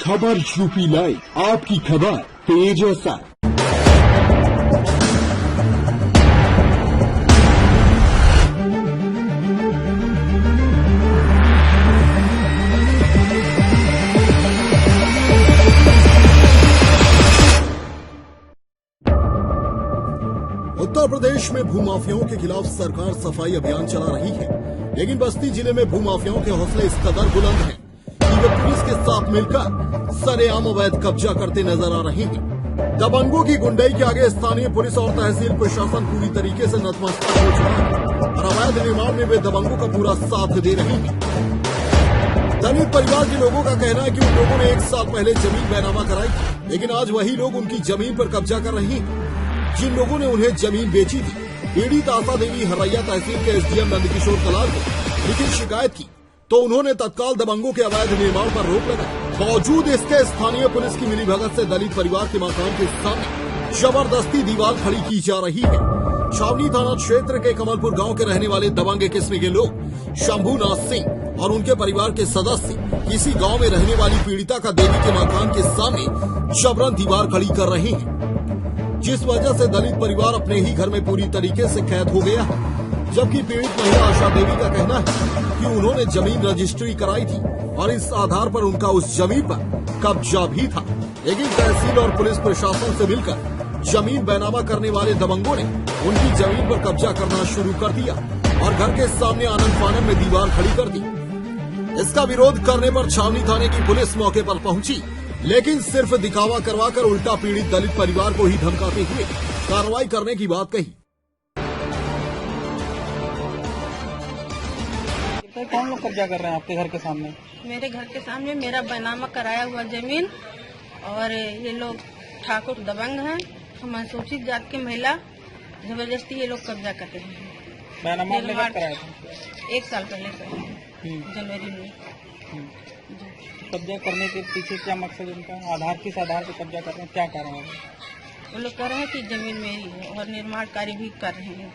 खबर UP live, आपकी खबर तेज असर। उत्तर प्रदेश में भूमाफियाओं के खिलाफ सरकार सफाई अभियान चला रही है, लेकिन बस्ती जिले में भूमाफियाओं के हौसले इस कदर बुलंद हैं कि वे पुलिस के साथ मिलकर सरेआम अवैध कब्जा करते नजर आ रहे हैं। दबंगों की गुंडाई के आगे स्थानीय पुलिस और तहसील प्रशासन पूरी तरीके से नतमस्तक हो चुका है और अवैध निर्माण में वे दबंगों का पूरा साथ दे रहे हैं। दलित परिवार के लोगों का कहना है कि उन लोगों ने 1 साल पहले जमीन बैनामा कराई, लेकिन आज वही लोग उनकी जमीन पर कब्जा कर रहे हैं जिन लोगों ने उन्हें जमीन बेची थी। पीड़ित आशा देवी हरैया तहसील के एसडीएम नंदकिशोर कलाल को लिखित शिकायत की तो उन्होंने तत्काल दबंगों के अवैध निर्माण पर रोक लगाई। बावजूद इसके स्थानीय पुलिस की मिलीभगत से दलित परिवार के मकान के सामने जबरदस्ती दीवार खड़ी की जा रही है। छावनी थाना क्षेत्र के कमलपुर गांव के रहने वाले दबंग किस्म के लोग शंभूनाथ सिंह और उनके परिवार के सदस्य किसी गांव में रहने वाली पीड़िता का देवी के मकान के सामने जबरन दीवार खड़ी कर रहे हैं, जिस वजह से दलित परिवार अपने ही घर में पूरी तरीके से कैद हो गया है। जबकि पीड़ित महिला आशा देवी का कहना है कि उन्होंने जमीन रजिस्ट्री कराई थी और इस आधार पर उनका उस जमीन पर कब्जा भी था, लेकिन तहसील और पुलिस प्रशासन से मिलकर जमीन बैनामा करने वाले दबंगों ने उनकी जमीन पर कब्जा करना शुरू कर दिया और घर के सामने आनन फानन में दीवार खड़ी कर दी। इसका विरोध करने पर छावनी थाने की पुलिस मौके पर पहुंची, लेकिन सिर्फ दिखावा करवाकर उल्टा पीड़ित दलित परिवार को ही धमकाते हुए कार्रवाई करने की बात कही। कौन लोग कब्जा कर रहे हैं आपके घर के सामने? मेरे घर के सामने मेरा बैनामा कराया हुआ जमीन और ये लोग ठाकुर दबंग हैं, हम अनुसूचित जात की महिला, जबरदस्ती ये लोग कब्जा करते हैं। बैनामा आपने कब कराया था? 1 साल पहले जनवरी में। कब्जा करने के पीछे क्या मकसद उनका? आधार किस आधार पे कब्जा कर रहे हैं, क्या कारण है? वो लोग कह रहे हैं कि जमीन मेरी है और निर्माण कार्य भी कर रहे हैं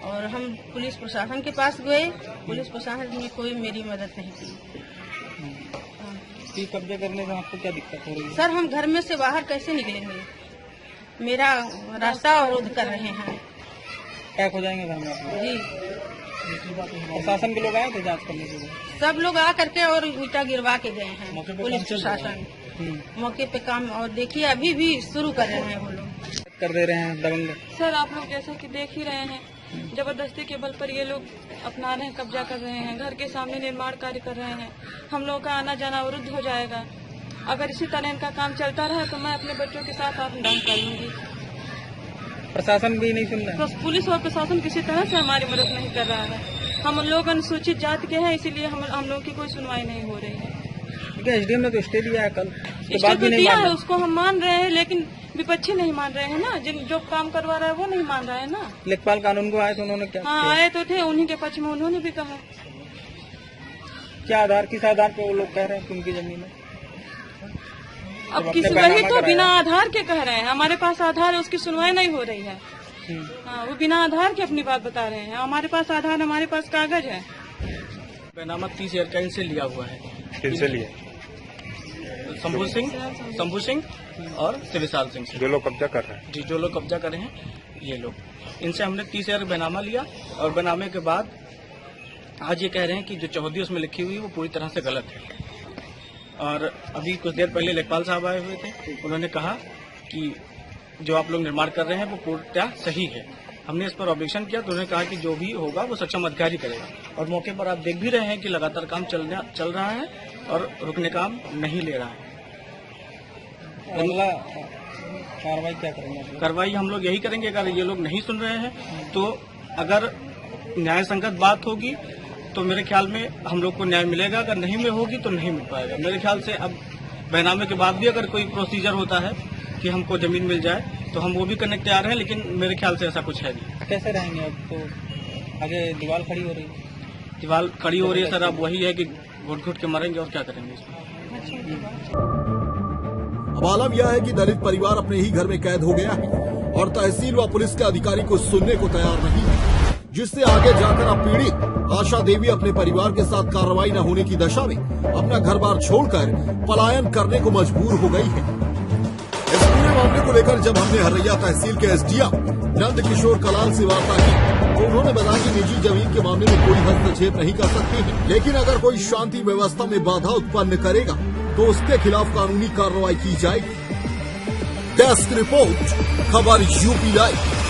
और हम पुलिस प्रशासन के पास गए, पुलिस प्रशासन ने कोई मेरी मदद नहीं की। कब्जा करने से आपको क्या दिक्कत हो रही है? सर हम घर में से बाहर कैसे निकलेंगे, मेरा रास्ता अवरोध कर रहे हैं। पैक हो जाएंगे घर में आप? जी। प्रशासन के लोग आए थे जांच करने के लिए? सब लोग आ करके और ईटा गिरवा के गए हैं, पुलिस प्रशासन मौके पे काम, और देखिए अभी भी शुरू कर रहे हैं वो लोग, कर दे रहे हैं दबंग। सर आप लोग जैसा कि देख ही रहे हैं, जबरदस्ती के बल पर ये लोग अपना रहे हैं, कब्जा कर रहे हैं, घर के सामने निर्माण कार्य कर रहे हैं। हम लोगों का आना जाना अवरुद्ध हो जाएगा। अगर इसी तरह इनका काम चलता रहा तो मैं अपने बच्चों के साथ आत्मदान कर लूंगी। प्रशासन भी नहीं सुन रहा है? पुलिस और प्रशासन किसी तरह से हमारी मदद नहीं कर रहा है। हम लोग अनुसूचित जाति के हैं, इसीलिए हम लोगों की कोई सुनवाई नहीं हो रही है। एसडीएम ने तो स्टे दिया है, कल स्टे तो दिया है, उसको हम मान रहे हैं, लेकिन विपक्षी नहीं मान रहे हैं ना, जो काम करवा रहा है वो नहीं मान रहा है ना। लेखपाल कानून को आए तो उन्होंने क्या? हाँ आए तो थे, उन्हीं के पक्ष में उन्होंने भी कहा। क्या आधार, किस आधार पे वो लोग कह रहे हैं कि उनकी जमीन है? अब किसी वही तो बिना आधार के कह रहे हैं, हमारे पास आधार है, उसकी सुनवाई नहीं हो रही है। हाँ वो बिना आधार के अपनी बात बता रहे हैं, हमारे पास आधार, हमारे पास कागज है। बैनामा 30 ईयर का इनसे लिया हुआ है। किनसे लिए? शंभू सिंह और विशाल सिंह से। जो लोग कब्जा कर रहे हैं? जी, जो लोग कब्जा कर रहे हैं ये लोग, इनसे हमने 30 ईयर बैनामा लिया और बैनामे के बाद आज ये कह रहे हैं कि जो चौहदी उसमें लिखी हुई है वो पूरी तरह से गलत है। और अभी कुछ देर पहले लेखपाल साहब आए हुए थे, उन्होंने कहा कि जो आप लोग निर्माण कर रहे हैं वो पूर्णतः सही है। हमने इस पर ऑब्जेक्शन किया तो उन्होंने कहा कि जो भी होगा वो सक्षम अधिकारी करेगा, और मौके पर आप देख भी रहे हैं कि लगातार काम चल रहा है और रुकने का नहीं ले रहा है। अगला कार्रवाई क्या करेंगे? कार्रवाई हम लोग यही करेंगे, अगर ये लोग नहीं सुन रहे हैं तो अगर न्याय संगत बात होगी तो मेरे ख्याल में हम लोग को न्याय मिलेगा, अगर नहीं में होगी तो नहीं मिल पाएगा। मेरे ख्याल से अब बैनामे के बाद भी अगर कोई प्रोसीजर होता है कि हमको जमीन मिल जाए तो हम वो भी करने के तैयार हैं, लेकिन मेरे ख्याल से ऐसा कुछ है नहीं। कैसे रहेंगे अब? तो आगे दीवार खड़ी हो रही है। दीवार खड़ी हो रही है सर, अब वही है कि घुट घुट के मरेंगे और क्या करेंगे इसमें। अब आलम यह है कि दलित परिवार अपने ही घर में कैद हो गया है और तहसील व पुलिस के अधिकारी को सुनने को तैयार नहीं है। जिससे आगे जाकर अब पीड़ित आशा देवी अपने परिवार के साथ कार्रवाई न होने की दशा में अपना घर बार छोड़कर पलायन करने को मजबूर हो गई है। इस पूरे मामले को लेकर जब हमने हरैया तहसील के एसडीएम नंद किशोर कलाल से वार्ता की तो उन्होंने बताया कि निजी जमीन के मामले में कोई हस्तक्षेप नहीं कर सकते हैं, लेकिन अगर कोई शांति व्यवस्था में बाधा उत्पन्न करेगा तो उसके खिलाफ कानूनी कार्रवाई की जाएगी। डेस्क रिपोर्ट, खबर यूपी लाइव।